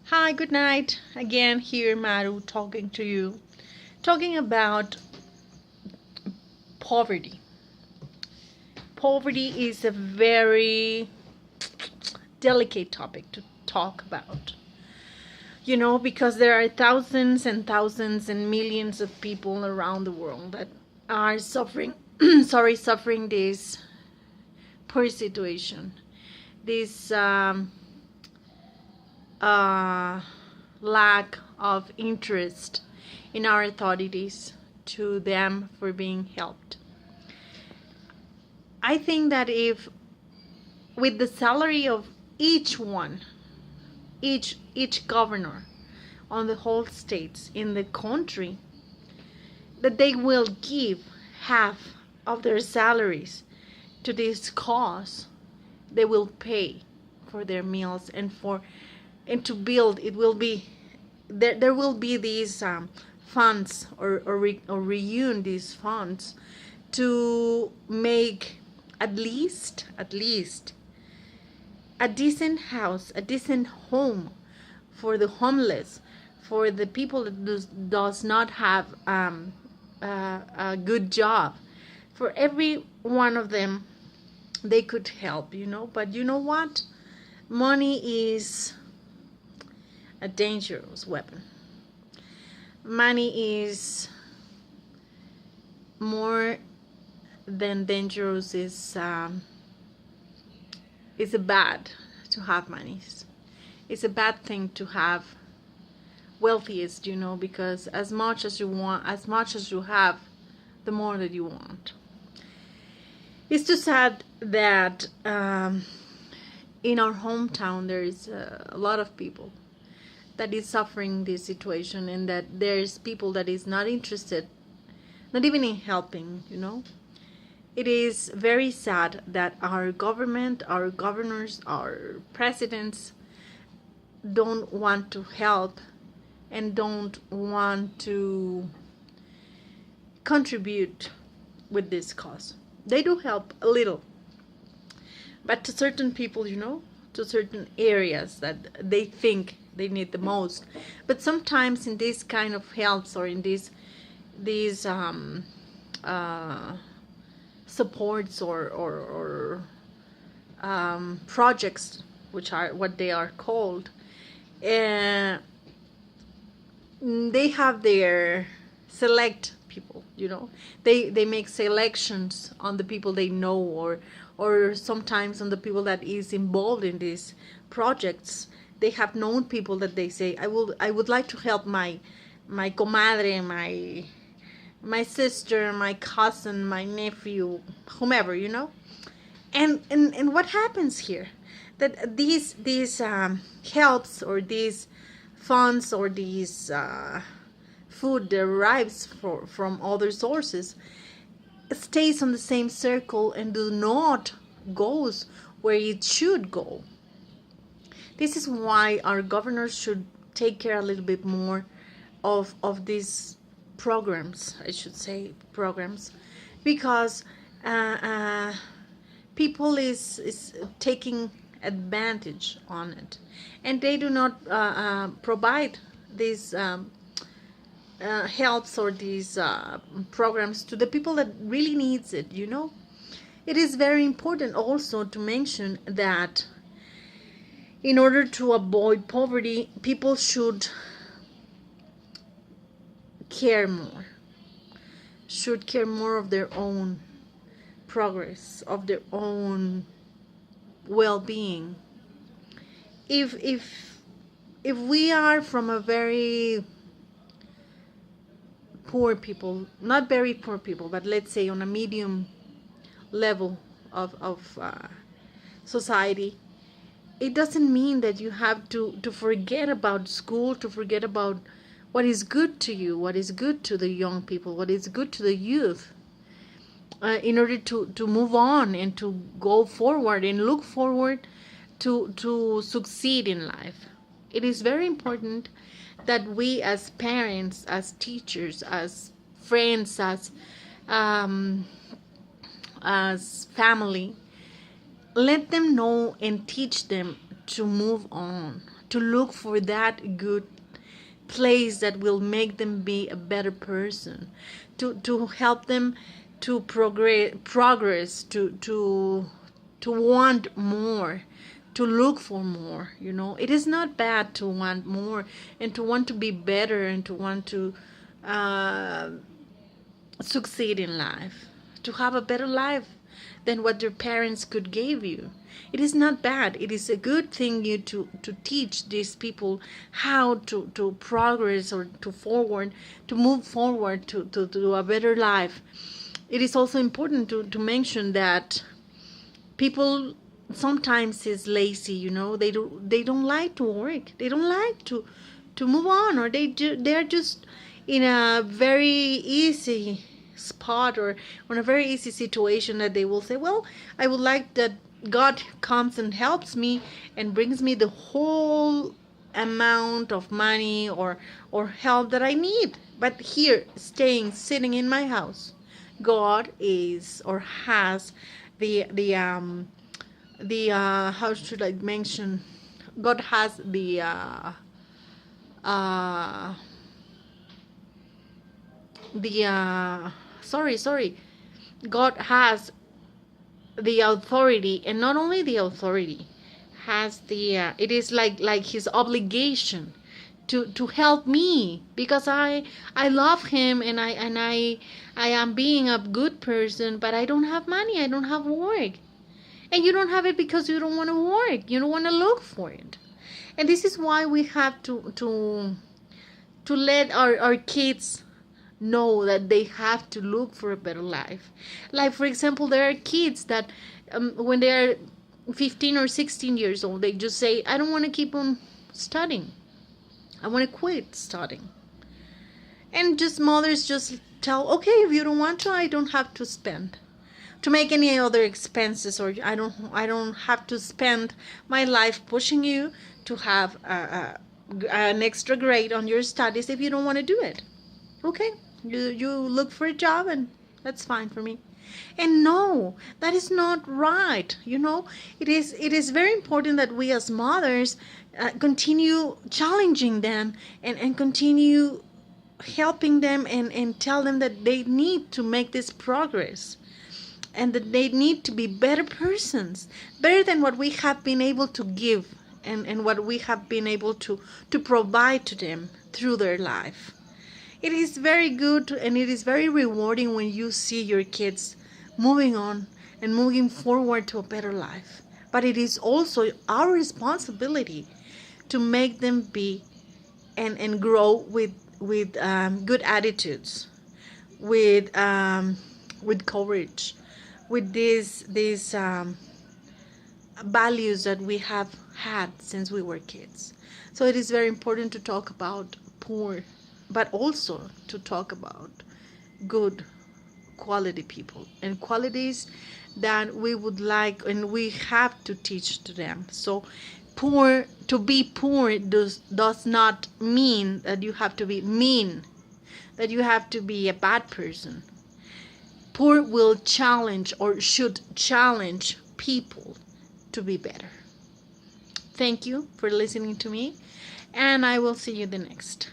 Hi, good night. Again, here Maru talking to you. Talking about poverty. Poverty is a very delicate topic to talk about. Because there are thousands and thousands and millions of people around the world that are suffering, suffering this poor situation, this uh, lack of interest in our authorities to them for being helped. I think that if with the salary of each one, each governor on the whole states in the country, that they will give half of their salaries to this cause, they will pay for their meals and to build. It will be there will be these funds or reunion these funds to make at least a decent house, a decent home for the homeless, for the people that does not have a good job. For every one of them, they could help. But you know what? Money is a dangerous weapon. Money is more than dangerous. Is a bad to have money. It's a bad thing to have wealthiest, because as much as you want, as much as you have, the more that you want. It's too sad that in our hometown there is a lot of people that is suffering this situation, and that there's people that is not interested, not even in helping. It is very sad that our government, our governors, our presidents don't want to help and don't want to contribute with this cause. They do help a little, but to certain people, to certain areas that they think they need the most. But sometimes in this kind of helps, or in these supports or projects, which are what they are called, they have their select people. They make selections on the people they know, or sometimes on the people that is involved in these projects. They have known people that they say, I would like to help my comadre, my sister, my cousin, my nephew, whomever. And what happens here? That these helps, or these funds, or these food derives from other sources, stays on the same circle and do not goes where it should go. This is why our governors should take care a little bit more of these programs, I should say programs, because people is taking advantage on it, and they do not provide these helps or these programs to the people that really needs it. It is very important also to mention that in order to avoid poverty, people should care more of their own progress, of their own well-being. If we are from a very poor people, not very poor people, but let's say on a medium level of society, it doesn't mean that you have to forget about school, to forget about what is good to you, what is good to the young people, what is good to the youth, in order to move on and to go forward and look forward to succeed in life. It is very important that we as parents, as teachers, as friends, as family, let them know and teach them to move on, to look for that good place that will make them be a better person, to help them to progress, to want more, to look for more. It is not bad to want more and to want to be better and to want to uh, succeed in life, to have a better life than what your parents could give you. It is not bad. It is a good thing to teach these people how to progress or to move forward to a better life. It is also important to mention that people sometimes is lazy. They don't like to work. They don't like to move on, or they're just in a very easy spot or on a very easy situation that they will say, well, I would like that God comes and helps me and brings me the whole amount of money or help that I need. But here, sitting in my house, God is or has the how should I mention? God has uh sorry, God has the authority, and not only the authority, has it is like his obligation to help me, because I love him, and I am being a good person, but I don't have money, I don't have work. And you don't have it because you don't want to work, you don't want to look for it. And this is why we have to let our kids know that they have to look for a better life. Like, for example, there are kids that when they are 15 or 16 years old, they just say, I don't want to keep on studying, I want to quit studying. And just mothers just tell, okay, if you don't want to, I don't have to make any other expenses, or I don't have to spend my life pushing you to have an extra grade on your studies if you don't want to do it. Okay, you look for a job, and that's fine for me. And no, that is not right. It is very important that we as mothers continue challenging them and continue helping them and tell them that they need to make this progress, and that they need to be better persons, better than what we have been able to give, and what we have been able to provide to them through their life. It is very good and it is very rewarding when you see your kids moving on and moving forward to a better life. But it is also our responsibility to make them be and grow with good attitudes, with courage, with these values that we have had since we were kids. So it is very important to talk about poor, but also to talk about good quality people and qualities that we would like and we have to teach to them. So to be poor does not mean that you have to be mean, that you have to be a bad person. Poor will challenge or should challenge people to be better. Thank you for listening to me, and I will see you the next.